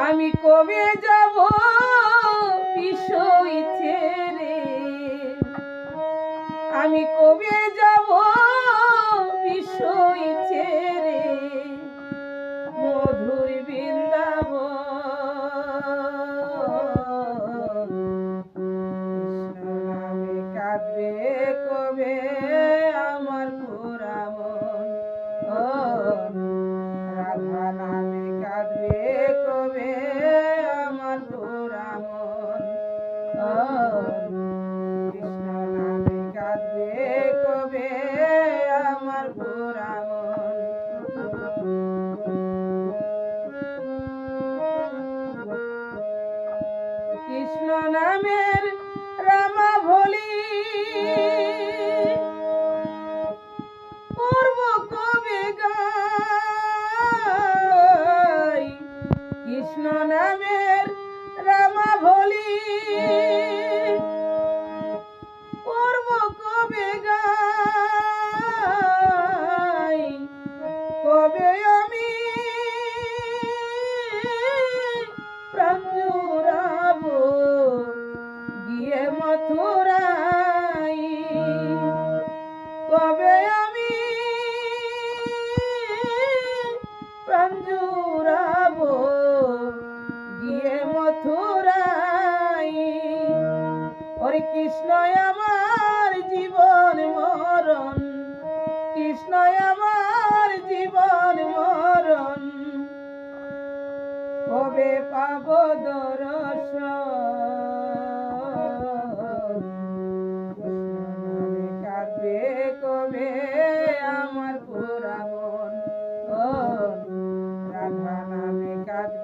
আমি কবে যাব বিষয় ছেড়ে, আমি কবে যাব বিষয় ছেড়ে মধুর বৃন্দাবন। কৃষ্ণ নামে কাঁদবে কবে আমার পোড়া মন, রাধা নামে কাঁদবে কবে আমার পোড়া মন, কৃষ্ণ নামে কাঁদবে কবে আমার পোড়া মন। কৃষ্ণ নামের রামা ভলি পূর্ব কবে গাই, কৃষ্ণ নামের রামা ভলি পূর্ব কবে গাই, কবে আমি প্রাণ জুড়াবো গিয়ে মথুরাই, কবে আমি প্রাণ জুড়াবো গিয়ে মথুরাই। ওরে কৃষ্ণ আমার জীবন মরণ, কৃষ্ণ আমার জীবন মরণ, কবে পাব দর্শন, কৃষ্ণ নামে কাঁদবে কবে